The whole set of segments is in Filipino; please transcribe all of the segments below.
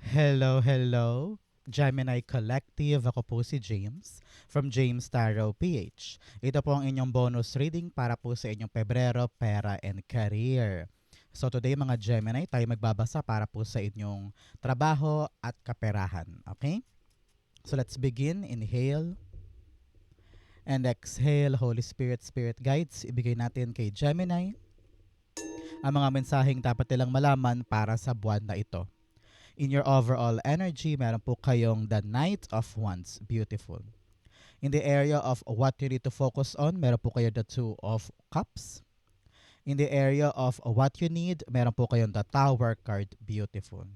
Hello, hello. Gemini Collective, ako po si James from James Tarot PH. Ito po ang inyong bonus reading para po sa inyong Pebrero, Pera and Career. So today mga Gemini, tayo magbabasa para po sa inyong trabaho at kaperahan. Okay? So let's begin. Inhale and exhale. Holy Spirit, Spirit Guides, ibigay natin kay Gemini ang mga mensaheng dapat nilang malaman para sa buwan na ito. In your overall energy, meron po kayong the Knight of Wands. Beautiful. In the area of what you need to focus on, meron po kayo the Two of Cups. In the area of what you need, meron po kayong the Tower card. Beautiful.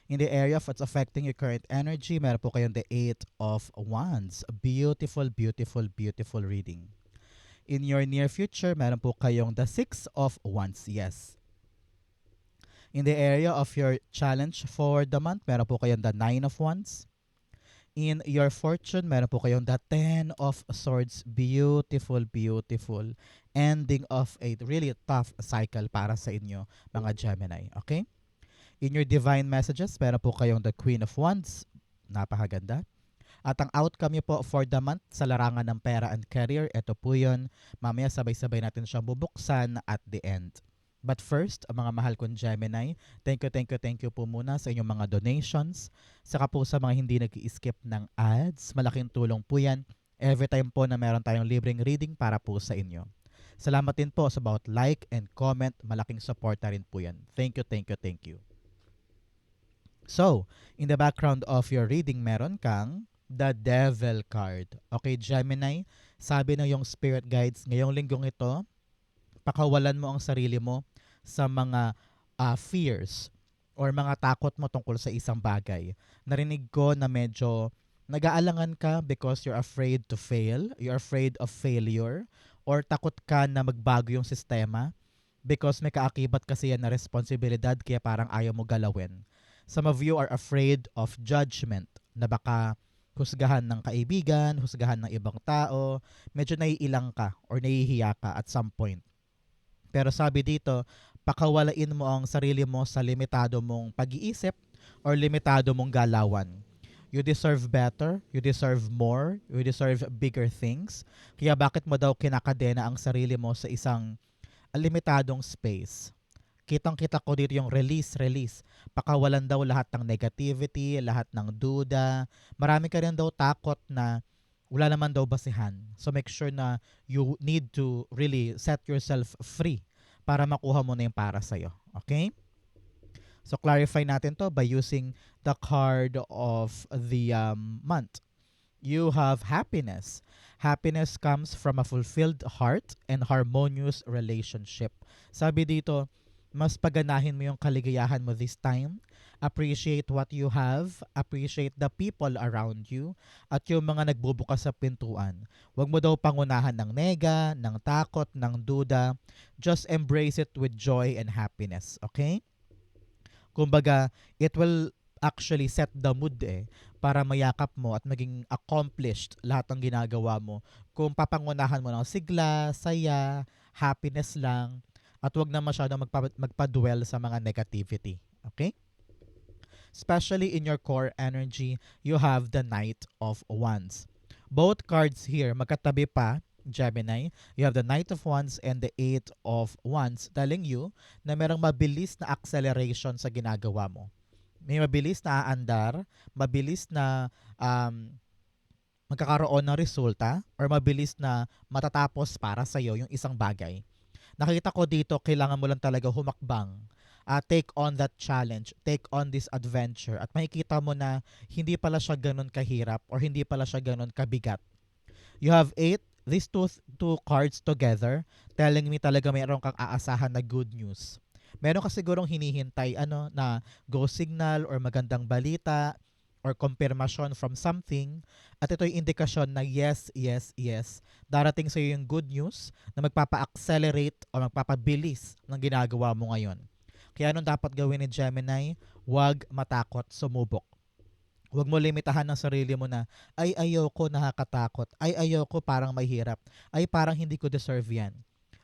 In the area of what's affecting your current energy, meron po kayong the Eight of Wands. Beautiful, beautiful, beautiful reading. In your near future, meron po kayong the Six of Wands. Yes. In the area of your challenge for the month, meron po kayong the Nine of Wands. In your fortune, meron po kayong the Ten of Swords. Beautiful, beautiful. Ending of a really tough cycle para sa inyo, mga Gemini. Okay? In your divine messages, meron po kayong the Queen of Wands. Napakaganda. At ang outcome niyo po for the month sa larangan ng pera and career, ito po yun. Mamaya sabay-sabay natin siyang bubuksan at the end. But first, mga mahal kong Gemini, thank you po muna sa inyong mga donations. Saka po sa mga hindi nag-skip ng ads, malaking tulong po yan every time po na meron tayong libreng reading para po sa inyo. Salamat din po sa bawat like and comment, malaking support na rin po yan. Thank you. So, in the background of your reading, meron kang the Devil card. Okay, Gemini, sabi ng yung spirit guides, ngayong linggong ito, pakawalan mo ang sarili mo sa mga fears or mga takot mo tungkol sa isang bagay. Narinig ko na medyo nag-aalangan ka because you're afraid to fail, you're afraid of failure, or takot ka na magbago yung sistema because may kaakibat kasi yan na responsibilidad kaya parang ayaw mo galawin. Some of you are afraid of judgment na baka husgahan ng kaibigan, husgahan ng ibang tao, medyo naiilang ka or nahihiya ka at some point. Pero sabi dito, pakawalain mo ang sarili mo sa limitado mong pag-iisip or limitado mong galawan. You deserve better, you deserve more, you deserve bigger things. Kaya bakit mo daw kinakadena ang sarili mo sa isang limitadong space? Kitang-kita ko dito yung release. Pakawalan daw lahat ng negativity, lahat ng duda. Marami ka rin daw takot na wala naman daw basihan. So make sure na you need to really set yourself free para makuha mo na yung para sa'yo. Okay? So clarify natin to by using the card of the month. You have happiness. Happiness comes from a fulfilled heart and harmonious relationship. Sabi dito, mas paganahin mo yung kaligayahan mo this time. Appreciate what you have. Appreciate the people around you. At yung mga nagbubukas sa pintuan. Huwag mo daw pangunahan ng nega, ng takot, ng duda. Just embrace it with joy and happiness. Okay? Kumbaga, it will actually set the mood para mayakap mo at maging accomplished lahat ng ginagawa mo. Kung papangunahan mo ng sigla, saya, happiness lang, at wag na masyadong magpa-dwell sa mga negativity. Okay? Especially in your core energy, you have the Knight of Wands. Both cards here, magkatabi pa, Gemini. You have the Knight of Wands and the Eight of Wands telling you na merong mabilis na acceleration sa ginagawa mo. May mabilis na aandar, mabilis na magkakaroon ng resulta, or mabilis na matatapos para sa'yo yung isang bagay. Nakita ko dito, kailangan mo lang talaga humakbang. Take on that challenge, take on this adventure, at makikita mo na hindi pala siya ganun kahirap or hindi pala siya ganun kabigat. You have these two cards together telling me talaga mayroon kang aasahan na good news. Meron ka sigurong hinihintay na go signal or magandang balita or confirmation from something, at ito yung indikasyon na yes, darating sa iyo yung good news na magpapa-accelerate o magpapabilis ng ginagawa mo ngayon. Kaya anong dapat gawin ni Gemini? Huwag matakot sumubok. Huwag mo limitahan ng sarili mo na, ay ayoko, nakakatakot. Ay ayoko, parang mahirap. Ay parang hindi ko deserve yan.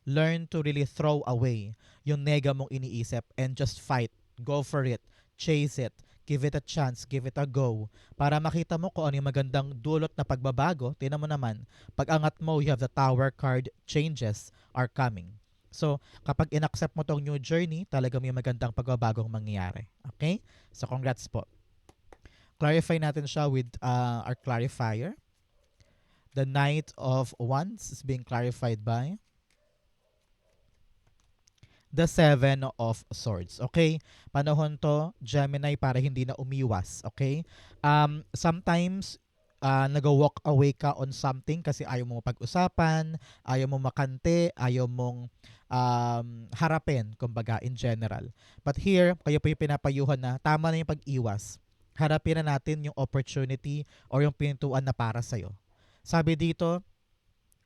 Learn to really throw away yung nega mong iniisip and just fight. Go for it. Chase it. give it a chance, give it a go, para makita mo kung ano yung magandang dulot na pagbabago. Tingnan mo naman, pag angat mo, you have the Tower card, changes are coming. So, kapag inaccept mo tong new journey, talaga may magandang pagbabagong mangyayari. Okay? So, congrats po. Clarify natin siya with our clarifier. The Knight of Wands is being clarified by the Seven of Swords. Okay? Panahon to, Gemini, para hindi na umiwas. Okay? Sometimes, nag-walk away ka on something kasi ayaw mo pag-usapan, ayaw mo makante, ayaw mong harapin, kumbaga, in general. But here, kayo po yung pinapayuhan na tama na yung pag-iwas. Harapin na natin yung opportunity or yung pintuan na para sa'yo. Sabi dito,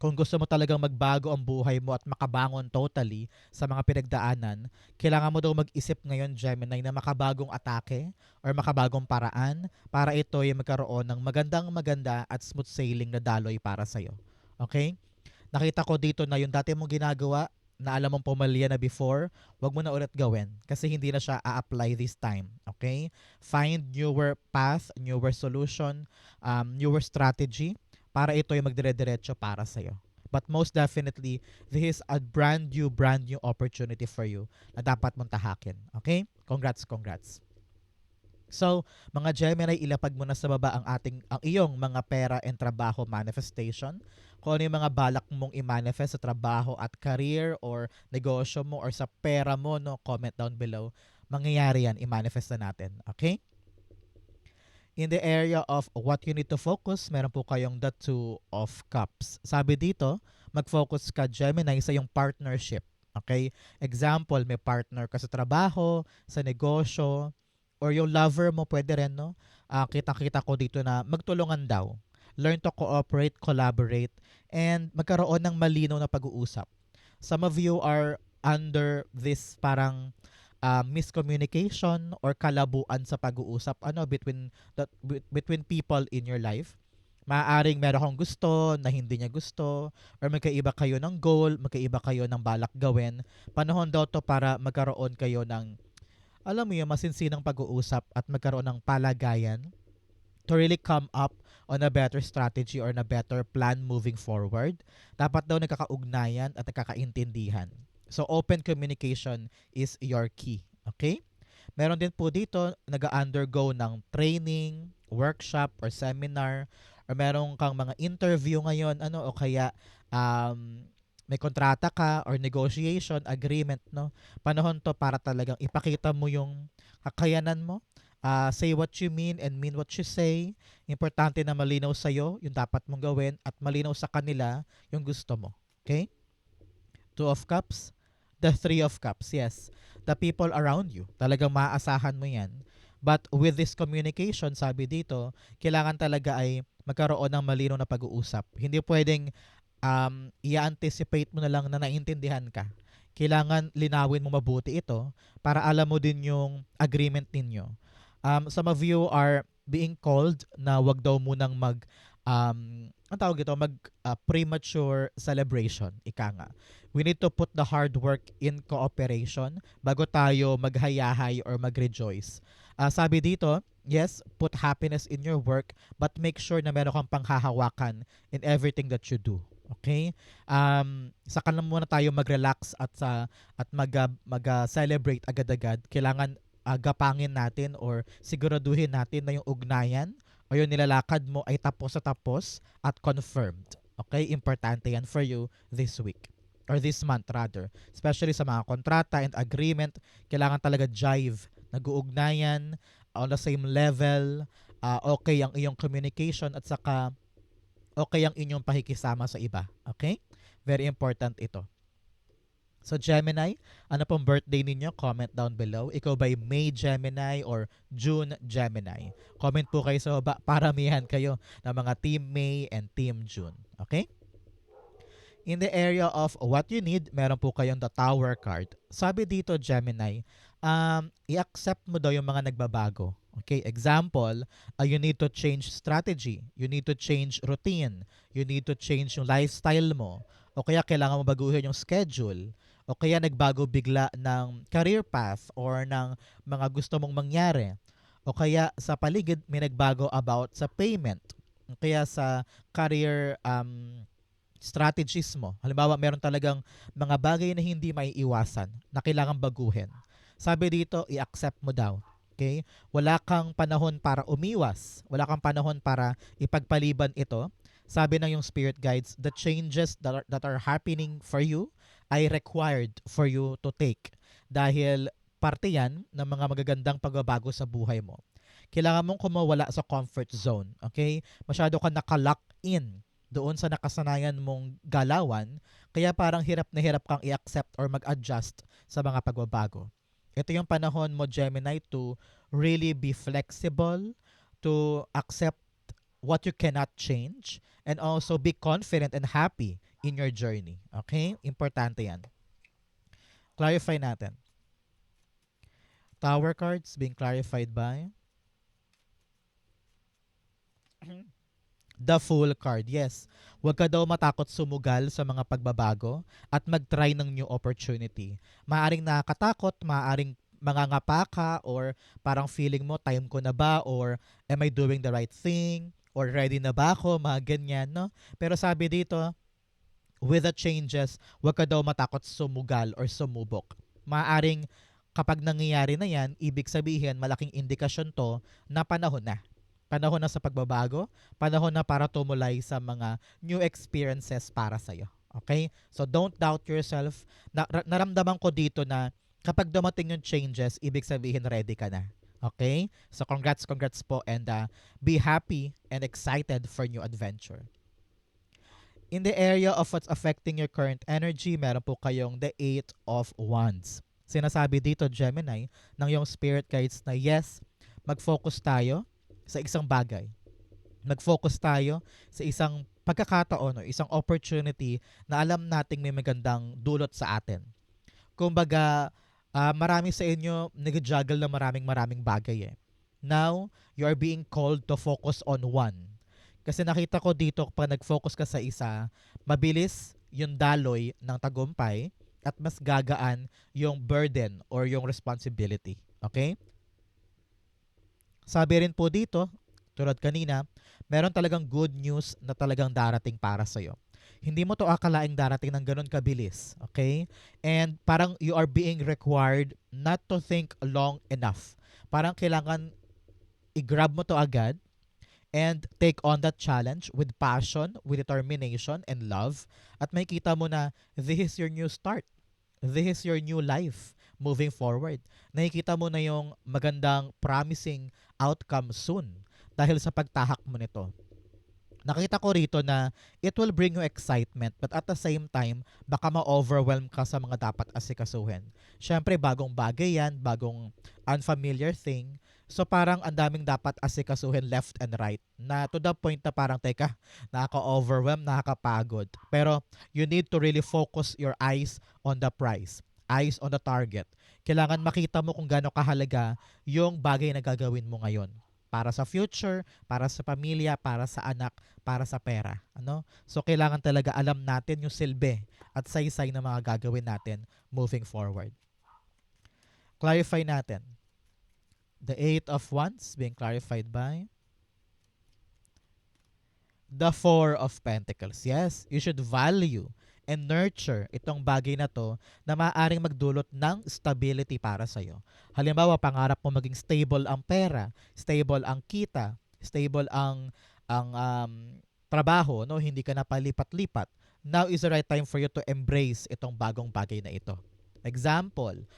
kung gusto mo talagang magbago ang buhay mo at makabangon totally sa mga pinagdaanan, kailangan mo daw mag-isip ngayon, Gemini, na makabagong atake or makabagong paraan para ito ay magkaroon ng maganda at smooth sailing na daloy para sa'yo. Okay? Nakita ko dito na yung dati mong ginagawa na alam mong pumalya na before, wag mo na ulit gawin kasi hindi na siya a-apply this time. Okay? Find newer path, newer solution, newer strategy para ito ay magdire-diretso para sa'yo. But most definitely, this is a brand new opportunity for you na dapat mong tahakin. Okay? Congrats. So, mga Gemini, ilapag mo na sa baba ang iyong mga pera and trabaho manifestation. Kung ano yung mga balak mong i-manifest sa trabaho at career or negosyo mo or sa pera mo, no, comment down below. Mangyayari yan, i-manifest na natin. Okay? In the area of what you need to focus, meron po kayong the Two of Cups. Sabi dito, mag-focus ka, Gemini, sa yung partnership. Okay? Example, may partner ka sa trabaho, sa negosyo, or yung lover mo, pwede rin, no? Kita-kita ko dito na magtulungan daw. Learn to cooperate, collaborate, and magkaroon ng malinaw na pag-uusap. Some of you are under this parang miscommunication or kalabuan sa pag-uusap between people in your life. Maaaring meron kang gusto na hindi niya gusto, or magkaiba kayo ng goal, magkaiba kayo ng balak gawin. Panahon daw to para magkaroon kayo ng, alam mo yung masinsinang pag-uusap at magkaroon ng palagayan to really come up on a better strategy or na better plan moving forward. Dapat daw nagkakaugnayan at nagkakaintindihan. So, open communication is your key. Okay? Meron din po dito nag-undergo ng training, workshop, or seminar, or meron kang mga interview ngayon, o kaya may kontrata ka or negotiation, agreement, no? Panahon to para talagang ipakita mo yung kakayanan mo. Say what you mean and mean what you say. Importante na malinaw sa'yo yung dapat mong gawin at malinaw sa kanila yung gusto mo. Okay? Two of Cups. The Three of Cups, yes. The people around you. Talagang maaasahan mo yan. But with this communication, sabi dito, kailangan talaga ay magkaroon ng malinaw na pag-uusap. Hindi pwedeng i-anticipate mo na lang na naintindihan ka. Kailangan linawin mo mabuti ito para alam mo din yung agreement ninyo. Some of you are being called na wag daw munang premature celebration, ika nga. We need to put the hard work in cooperation bago tayo maghayahay or mag-rejoice. Sabi dito, yes, put happiness in your work, but make sure na meron kang panghahawakan in everything that you do. Okay? Saka lang muna tayo mag-relax at mag-celebrate agad-agad. Kailangan gapangin natin or siguraduhin natin na yung ugnayan o yung nilalakad mo ay tapos at confirmed. Okay? Importante yan for you this week. Or this month rather. Especially sa mga kontrata and agreement, kailangan talaga jive, nag-uugnayan, on the same level, okay ang iyong communication at saka okay ang inyong pakikisama sa iba. Okay? Very important ito. So Gemini, ano pong birthday ninyo? Comment down below. Ikaw ba'y May Gemini or June Gemini? Comment po kayo sa baba. Paramihan kayo ng mga Team May and Team June. Okay? In the area of what you need, meron po kayong the Tower card. Sabi dito, Gemini, i-accept mo daw yung mga nagbabago. Okay, example, you need to change strategy. You need to change routine. You need to change yung lifestyle mo. O kaya kailangan mo baguhin yung schedule. O kaya nagbago bigla ng career path or ng mga gusto mong mangyari. O kaya sa paligid may nagbago about sa payment. O kaya sa career strategies mo. Halimbawa, meron talagang mga bagay na hindi maiiwasan na kailangan baguhin. Sabi dito, i-accept mo daw. Okay? Wala kang panahon para umiwas. Wala kang panahon para ipagpaliban ito. Sabi ng yung spirit guides, the changes that are happening for you ay required for you to take. Dahil parte yan ng mga magagandang pagbabago sa buhay mo. Kailangan mong kumawala sa comfort zone. Okay? Masyado ka nakalock in doon sa nakasanayan mong galawan, kaya parang hirap na hirap kang i-accept or mag-adjust sa mga pagbabago. Ito yung panahon mo, Gemini, to really be flexible, to accept what you cannot change, and also be confident and happy in your journey. Okay? Importante yan. Clarify natin. Tower cards being clarified by the Fool card. Yes. Huwag ka daw matakot sumugal sa mga pagbabago at mag-try ng new opportunity. Maaring nakakatakot, maaring mangangapa ka or parang feeling mo time ko na ba or am I doing the right thing or ready na ba ako, mga ganyan, no? Pero sabi dito, with the changes, huwag ka daw matakot sumugal or sumubok. Maaring kapag nangyayari na yan, ibig sabihin malaking indikasyon to na panahon na. Panahon na sa pagbabago, panahon na para tumulay sa mga new experiences para sa'yo. Okay? So don't doubt yourself. Naramdaman ko dito na kapag dumating yung changes, ibig sabihin ready ka na. Okay? So congrats po and be happy and excited for new adventure. In the area of what's affecting your current energy, meron po kayong the 8 of Wands. Sinasabi dito, Gemini, ng yung spirit guides na yes, mag-focus tayo sa isang bagay. Mag-focus tayo sa isang pagkakataon o isang opportunity na alam nating may magandang dulot sa atin. Kumbaga, marami sa inyo nag-juggle na maraming bagay eh. Now, you are being called to focus on one. Kasi nakita ko dito, pag nag-focus ka sa isa, mabilis yung daloy ng tagumpay at mas gagaan yung burden or yung responsibility. Okay? Sabi rin po dito, tulad kanina, meron talagang good news na talagang darating para sa'yo. Hindi mo to akalaing darating ng ganun kabilis. Okay? And parang you are being required not to think long enough. Parang kailangan i-grab mo to agad and take on that challenge with passion, with determination, and love. At makita mo na this is your new start. This is your new life moving forward. Nakikita mo na yung magandang promising outcome soon dahil sa pagtahak mo nito. Nakita ko rito na it will bring you excitement but at the same time, baka ma-overwhelm ka sa mga dapat asikasuhin. Siyempre, bagong bagay yan, bagong unfamiliar thing. So parang ang daming dapat asikasuhin left and right na to the point na parang teka, nakaka-overwhelm, nakakapagod. Pero you need to really focus your eyes on the prize, eyes on the target. Kailangan makita mo kung gaano kahalaga yung bagay na gagawin mo ngayon. Para sa future, para sa pamilya, para sa anak, para sa pera. Ano? So kailangan talaga alam natin yung silbi at saysay na mga gagawin natin moving forward. Clarify natin. The 8 of Wands being clarified by the 4 of Pentacles. Yes, you should value and nurture itong bagay na to na maaaring magdulot ng stability para sa'yo. Halimbawa, pangarap mo maging stable ang pera, stable ang kita, stable ang trabaho, no? Hindi ka na palipat-lipat. Now is the right time for you to embrace itong bagong bagay na ito. Example,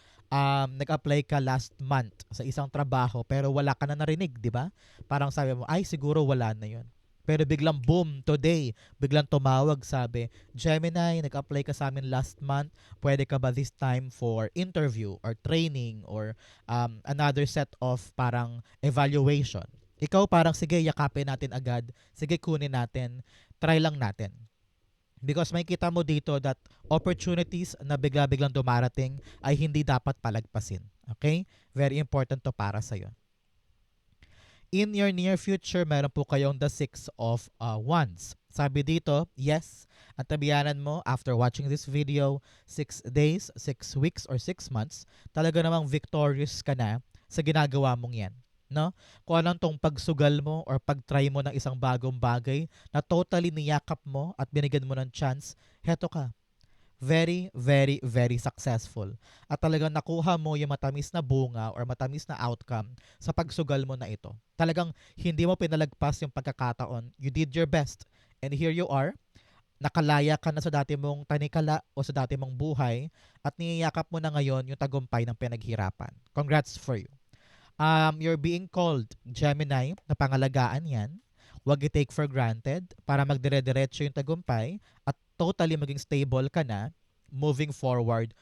nag-apply ka last month sa isang trabaho pero wala ka na narinig, di ba? Parang sabi mo, ay siguro wala na yun. Pero biglang boom, today, biglang tumawag, sabi, Gemini, nag-apply ka sa amin last month, pwede ka ba this time for interview or training or another set of parang evaluation. Ikaw parang, sige, yakapin natin agad, sige, kunin natin, try lang natin. Because may kita mo dito that opportunities na bigla-biglang dumarating ay hindi dapat palagpasin. Okay? Very important to para sa'yo. In your near future, meron po kayong the 6 of Wands. Sabi dito, yes, ang tabiyanan mo after watching this video, 6 days, 6 weeks, or 6 months, talaga namang victorious ka na sa ginagawa mong yan. no? Kung anong tong pagsugal mo or pag-try mo ng isang bagong bagay na totally niyakap mo at binigyan mo ng chance, heto ka. Very, very, very successful. At talagang nakuha mo yung matamis na bunga or matamis na outcome sa pagsugal mo na ito. Talagang hindi mo pinalagpas yung pagkakataon. You did your best. And here you are, nakalaya ka na sa dati mong tanikala o sa dati mong buhay at niyayakap mo na ngayon yung tagumpay ng pinaghirapan. Congrats for you. You're being called Gemini, na pangalagaan yan. Huwag i-take for granted para magdire-diretso yung tagumpay at totally maging stable ka na moving forward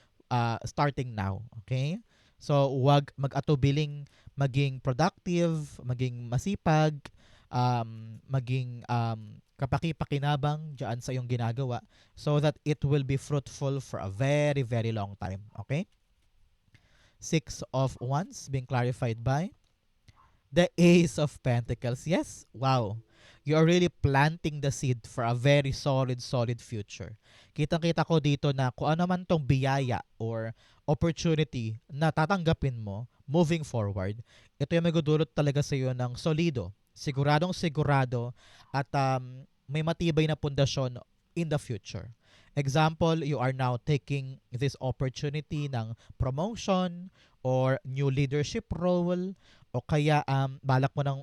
starting now. Okay? So, huwag mag-atubiling maging productive, maging masipag, maging kapaki-pakinabang dyan sa iyong ginagawa so that it will be fruitful for a very, very long time. Okay? Six of Wands being clarified by the Ace of Pentacles. Yes, wow. You are really planting the seed for a very solid, solid future. Kitang-kita ko dito na kung ano man tong biyaya or opportunity na tatanggapin mo moving forward, ito yung magdudulot talaga sa iyo ng solido, siguradong sigurado at may matibay na pundasyon in the future. Example, you are now taking this opportunity ng promotion or new leadership role o kaya balak mo ng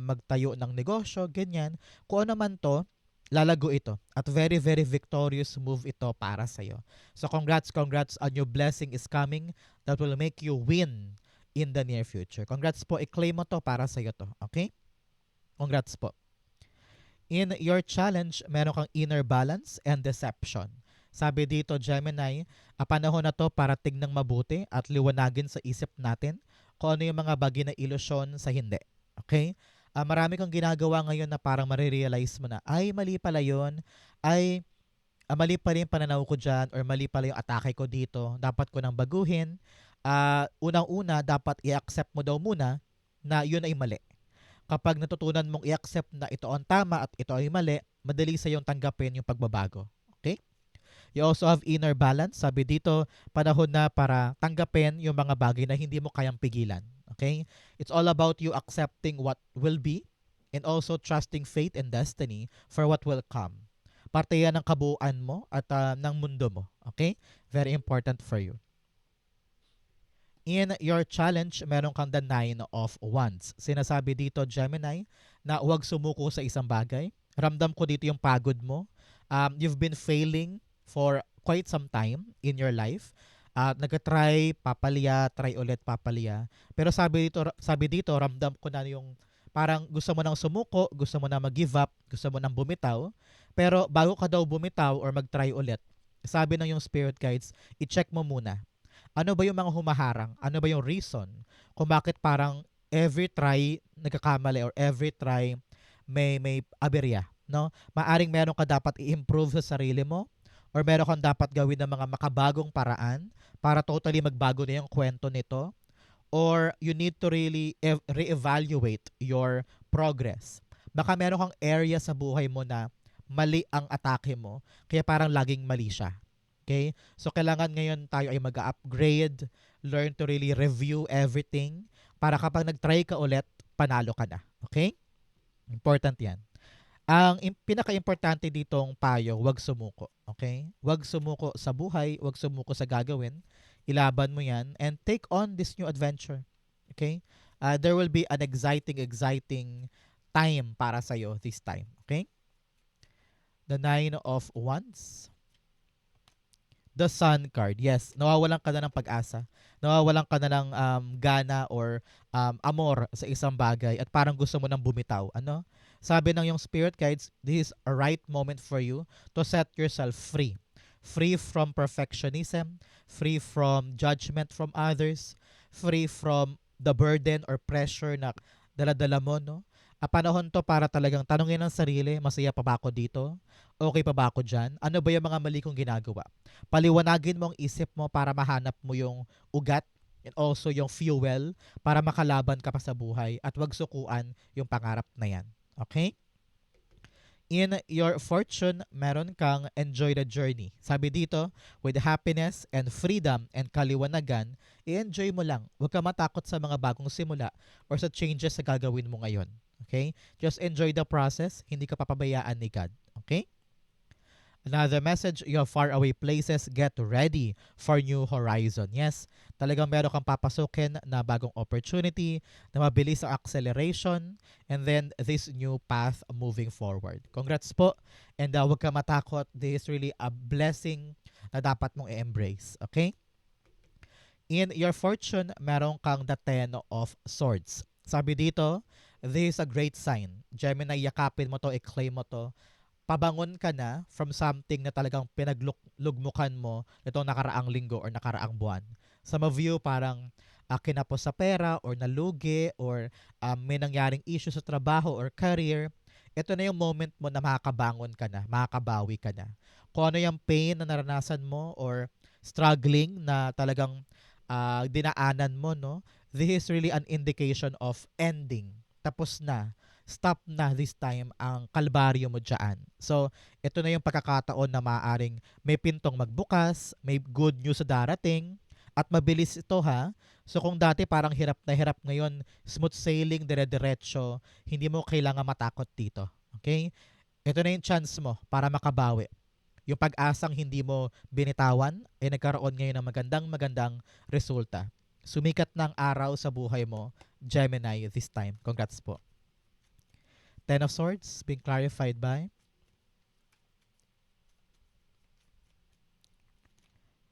magtayo ng negosyo, ganyan. Kung ano man to, lalago ito. At very, very victorious move ito para sa'yo. So congrats, a new blessing is coming that will make you win in the near future. Congrats po, i-claim mo to para sa'yo to. Okay? Congrats po. In your challenge, meron kang inner balance and deception. Sabi dito, Gemini, panahon na to para tignang mabuti at liwanagin sa isip natin kung ano yung mga bagay na ilusyon sa hindi. Okay? Marami kang ginagawa ngayon na parang marirealize mo na, ay, mali pala yun. Ay, mali pala yung pananaw ko dyan or mali pala yung atake ko dito. Dapat ko nang baguhin. Unang-una, dapat i-accept mo daw muna na yun ay mali. Kapag natutunan mong i-accept na ito ang tama at ito ay mali, madali sa iyong tanggapin yung pagbabago. Okay? You also have inner balance. Sabi dito, panahon na para tanggapin yung mga bagay na hindi mo kayang pigilan. Okay? It's all about you accepting what will be and also trusting fate and destiny for what will come. Parte yan ng kabuuan mo at ng mundo mo. Okay? Very important for you. In your challenge, meron kang the 9 of Wands. Sinasabi dito, Gemini, na huwag sumuko sa isang bagay. Ramdam ko dito yung pagod mo. You've been failing for quite some time in your life. Nag-try, papalya, try ulit, papalya. Pero sabi dito, ramdam ko na yung parang gusto mo nang sumuko, gusto mo na mag-give up, gusto mo nang bumitaw. Pero bago ka daw bumitaw or mag-try ulit, sabi ng yung spirit guides, i-check mo muna. Ano ba yung mga humaharang? Ano ba yung reason kung bakit parang every try nagkakamali or every try may aberya, no? Maaring meron ka dapat i-improve sa sarili mo or meron kang dapat gawin ng mga makabagong paraan para totally magbago na yung kwento nito or you need to really reevaluate your progress. Baka meron kang area sa buhay mo na mali ang atake mo kaya parang laging mali siya. Okay? So, kailangan ngayon tayo ay mag-upgrade, learn to really review everything para kapag nag-try ka ulit, panalo ka na. Okay? Important yan. Ang pinaka-importante ditong payo, huwag sumuko. Okay? Huwag sumuko sa buhay, huwag sumuko sa gagawin. Ilaban mo yan and take on this new adventure. Okay? There will be an exciting time para sa'yo this time. Okay? The 9 of Wands. The Sun card. Yes, nawawalan ka na ng pag-asa. Nawawalan ka na ng gana or amor sa isang bagay at parang gusto mo nang bumitaw. Ano? Sabi ng yung spirit guides, this is a right moment for you to set yourself free. Free from perfectionism, free from judgment from others, free from the burden or pressure na dala-dala mo, no? Panahon to para talagang tanongin ng sarili, masaya pa ba ako dito? Okay pa ba ako dyan? Ano ba yung mga mali kong ginagawa? Paliwanagin mo ang isip mo para mahanap mo yung ugat and also yung fuel para makalaban ka pa sa buhay at wag sukuan yung pangarap na yan. Okay? In your fortune, meron kang enjoy the journey. Sabi dito, with happiness and freedom and kaliwanagan, i-enjoy mo lang. Huwag ka matakot sa mga bagong simula or sa changes na gagawin mo ngayon. Okay? Just enjoy the process. Hindi ka papabayaan ni God. Okay? Another message, your faraway places, get ready for new horizon. Yes, talagang meron kang papasukin na bagong opportunity, na mabilis ang acceleration, and then this new path moving forward. Congrats po, and huwag ka matakot. This is really a blessing na dapat mong i-embrace. Okay? In your fortune, meron kang the Ten of Swords. Sabi dito, this is a great sign. Gemini, yakapin mo to, i-claim mo to, pabangon ka na from something na talagang pinaglugmukan mo itong nakaraang linggo or nakaraang buwan. Some of you parang kinapos sa pera or nalugi or may nangyaring issue sa trabaho or career. Ito na yung moment mo na makakabangon ka na, makakabawi ka na. Kung ano yung pain na naranasan mo or struggling na talagang dinaanan mo, no? This is really an indication of ending. Tapos na, stop na this time ang kalbaryo mo dyan. So, ito na yung pagkakataon na maaaring may pintong magbukas, may good news sa darating, at mabilis ito ha. So, kung dati parang hirap na hirap ngayon, smooth sailing, dire-diretso, hindi mo kailangan matakot dito. Okay? Ito na yung chance mo para makabawi. Yung pag-asang hindi mo binitawan, ay nagkaroon ngayon ng magandang resulta. Sumikat ng araw sa buhay mo, Gemini, this time. Congrats po. Ten of Swords being clarified by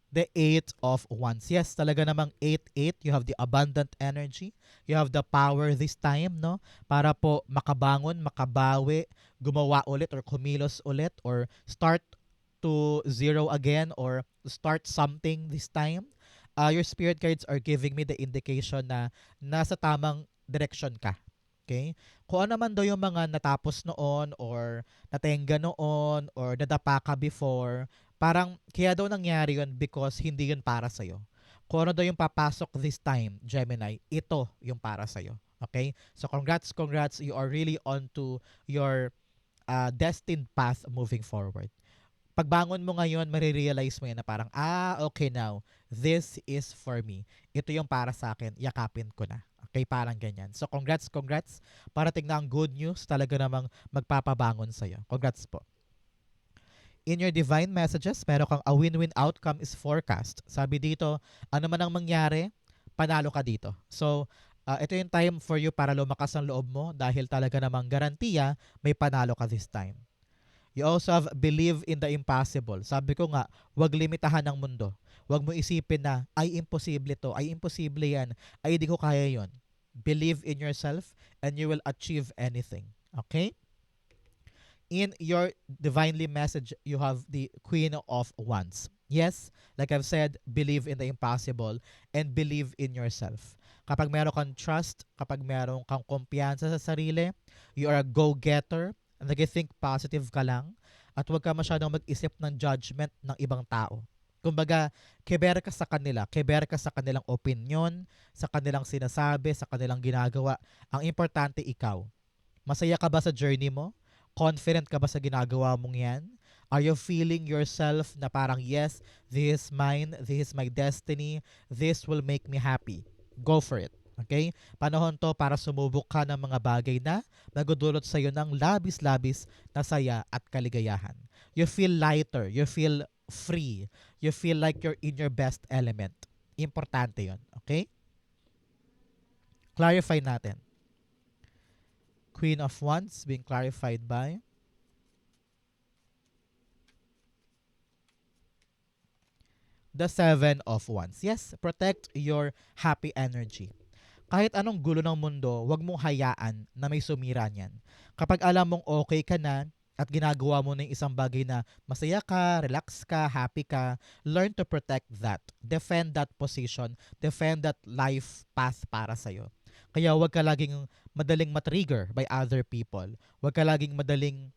the Eight of Wands. Yes, talaga namang 8-8. You have the abundant energy. You have the power this time, no? Para po makabangon, makabawi, gumawa ulit or kumilos ulit or start to zero again or start something this time. Your spirit guides are giving me the indication na nasa tamang direction ka. Okay? Kung ano man daw yung mga natapos noon or natenga noon or nadapa ka before, parang kaya daw nangyari yun because hindi yun para sa'yo. Kung ano daw yung papasok this time, Gemini, ito yung para sa'yo. Okay? So congrats. You are really on to your destined path moving forward. Pagbangon mo ngayon, marirealize mo yan na parang, okay now, this is for me. Ito yung para sa akin, yakapin ko na. Okay, parang ganyan. So, congrats. Parating na ang good news, talaga namang magpapabangon sa'yo. Congrats po. In your divine messages, meron kang a win-win outcome is forecast. Sabi dito, ano man ang mangyari, panalo ka dito. So, ito yung time for you para lumakas ang loob mo dahil talaga namang garantiya, may panalo ka this time. You also have believe in the impossible. Sabi ko nga, huwag limitahan ng mundo. Huwag mo isipin na, ay imposible to, ay imposible yan, ay di ko kaya yon. Believe in yourself and you will achieve anything. Okay? In your divinely message, you have the Queen of Wands. Yes, like I've said, believe in the impossible and believe in yourself. Kapag meron kang trust, kapag meron kang kumpiyansa sa sarili, you are a go-getter, nag-think positive ka lang, at huwag ka masyadong mag-isip ng judgment ng ibang tao. Kumbaga, keber ka sa kanila, keber ka sa kanilang opinion, sa kanilang sinasabi, sa kanilang ginagawa. Ang importante ikaw. Masaya ka ba sa journey mo? Confident ka ba sa ginagawa mong yan? Are you feeling yourself na parang, yes, this is mine, this is my destiny, this will make me happy? Go for it. Okay? Panahon to para sumubok ka ng mga bagay na magdudulot sa iyo ng labis-labis na saya at kaligayahan. You feel lighter, you feel free, you feel like you're in your best element. Importante yon. Okay? Clarify natin. Queen of Wands being clarified by the Seven of Wands. Yes, protect your happy energy. Kahit anong gulo ng mundo, wag mong hayaan na may sumira niyan. Kapag alam mong okay ka na at ginagawa mo na yung isang bagay na masaya ka, relax ka, happy ka, learn to protect that. Defend that position. Defend that life path para sa'yo. Kaya wag ka laging madaling matrigger by other people. Wag ka laging madaling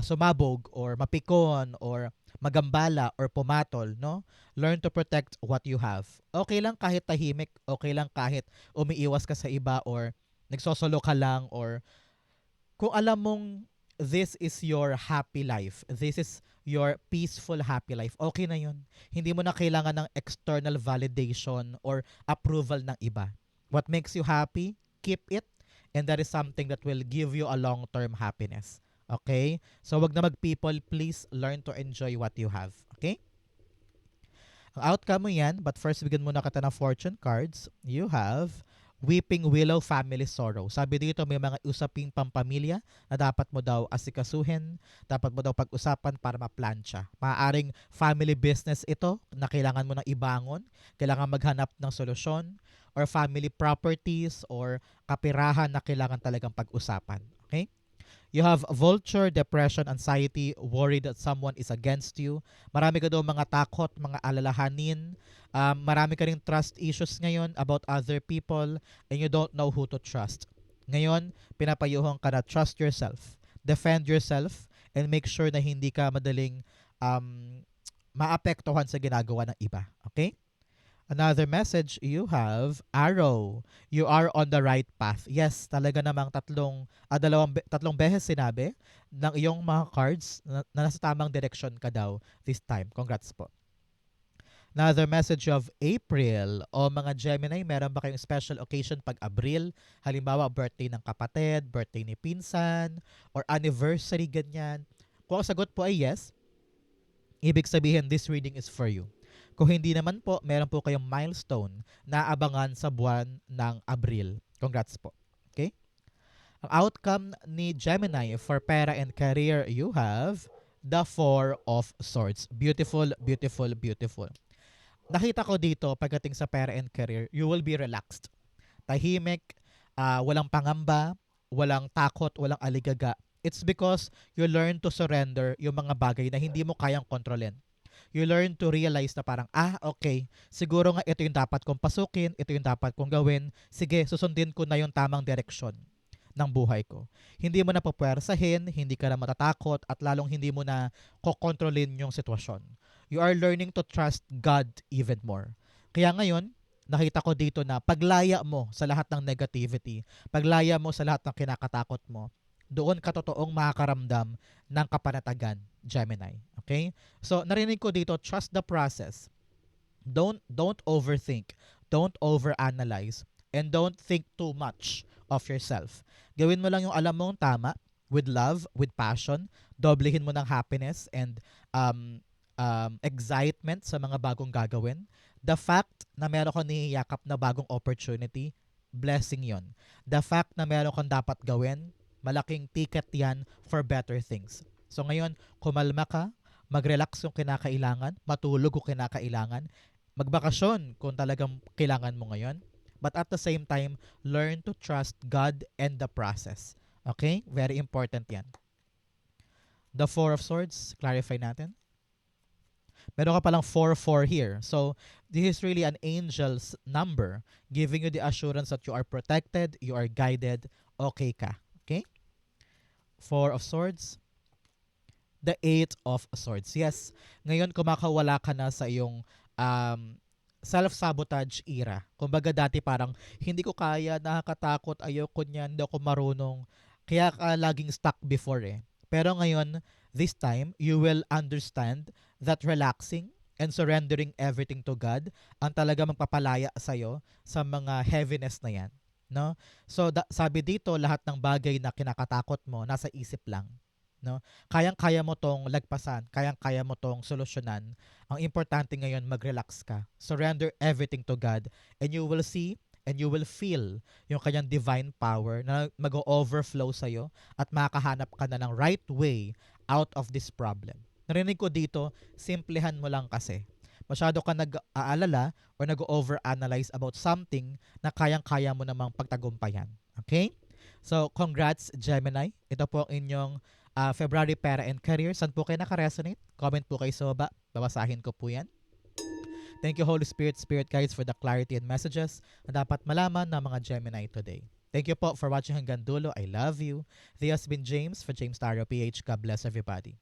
sumabog or mapikon or magambala or pumatol, no? Learn to protect what you have. Okay lang kahit tahimik, okay lang kahit umiiwas ka sa iba or nagsosolo ka lang or kung alam mong this is your happy life. This is your peaceful happy life. Okay na yun. Hindi mo na kailangan ng external validation or approval ng iba. What makes you happy, keep it. And that is something that will give you a long-term happiness. Okay? So wag na mag-people please, learn to enjoy what you have. Okay? Ang outcome mo yan, but first bigyan muna kita ng fortune cards. You have Weeping Willow Family Sorrow. Sabi dito may mga usaping pampamilya na dapat mo daw asikasuhin, dapat mo daw pag-usapan para ma-plancha. Maaaring family business ito na kailangan mo nang ibangon, kailangan maghanap ng solusyon, or family properties or kapirahan na kailangan talagang pag-usapan. Okay? You have vulture, depression, anxiety, worried that someone is against you. Marami ka daw mga takot, mga alalahanin. Marami ka ring trust issues ngayon about other people and you don't know who to trust. Ngayon, pinapayuhang ka na trust yourself. Defend yourself and make sure na hindi ka madaling maapektuhan sa ginagawa ng iba. Okay? Another message you have, Arrow. You are on the right path. Yes, talaga namang tatlong beses sinabi ng iyong mga cards na nasa tamang direction ka daw this time. Congrats po. Another message of April. O mga Gemini, meron ba kayong special occasion pag Abril? Halimbawa, birthday ng kapatid, birthday ni pinsan, or anniversary, ganyan. Kung ang sagot po ay yes, ibig sabihin this reading is for you. Kung hindi naman po, meron po kayong milestone na abangan sa buwan ng Abril. Congrats po. Okay? Ang outcome ni Gemini for pera and career, you have the Four of Swords. Beautiful, beautiful, beautiful. Nakita ko dito, pagdating sa pera and career, you will be relaxed. Tahimik, walang pangamba, walang takot, walang aligaga. It's because you learn to surrender yung mga bagay na hindi mo kayang kontrolin. You learn to realize na parang, okay, siguro nga ito yung dapat kong pasukin, ito yung dapat kong gawin, sige, susundin ko na yung tamang direksyon ng buhay ko. Hindi mo na papwersahin, hindi ka na matatakot, at lalong hindi mo na kokontrolin yung sitwasyon. You are learning to trust God even more. Kaya ngayon, nakita ko dito na paglaya mo sa lahat ng negativity, paglaya mo sa lahat ng kinakatakot mo, doon ka totoong makakaramdam ng kapanatagan, Gemini. Okay? So, narinig ko dito, trust the process. Don't overthink. Don't overanalyze. And don't think too much of yourself. Gawin mo lang yung alam mong tama, with love, with passion. Doblehin mo ng happiness and excitement sa mga bagong gagawin. The fact na meron kang niyayakap na bagong opportunity, blessing yon. The fact na meron kang dapat gawin, malaking ticket yan for better things. So ngayon, kumalma ka, mag-relax kung kinakailangan, matulog kung kinakailangan, magbakasyon kung talagang kailangan mo ngayon. But at the same time, learn to trust God and the process. Okay? Very important yan. The Four of Swords, clarify natin. Meron ka palang 4-4 here. So, this is really an angel's number giving you the assurance that you are protected, you are guided, okay ka. Okay? Four of Swords. The Eight of Swords. Yes, ngayon kumakawala ka na sa iyong self-sabotage era. Kumbaga dati parang, hindi ko kaya, nakakatakot, ayoko niyan, hindi ako marunong. Kaya ka laging stuck before eh. Pero ngayon, this time, you will understand that relaxing and surrendering everything to God ang talaga magpapalaya sa'yo sa mga heaviness na yan. No? So sabi dito, lahat ng bagay na kinakatakot mo nasa isip lang, no? Kayang-kaya mo tong lagpasan, kayang-kaya mo tong solusyonan. Ang importante ngayon, mag-relax ka. Surrender everything to God and you will see and you will feel yung kanyang divine power na mag-overflow sa'yo at makakahanap ka na ng right way out of this problem. Narinig ko dito, simplehan mo lang kasi. Masyado ka nag-aalala or nag-overanalyze about something na kayang-kaya mo namang pagtagumpayan. Okay? So, congrats, Gemini. Ito po ang inyong February Pera and Career. Saan po kayo nakaresonate? Comment po kayo sa baba. Babasahin ko po yan. Thank you, Holy Spirit, Spirit Guides, for the clarity and messages na dapat malaman ng mga Gemini today. Thank you po for watching hanggang dulo. I love you. This has been James for James Tarot PH. God bless everybody.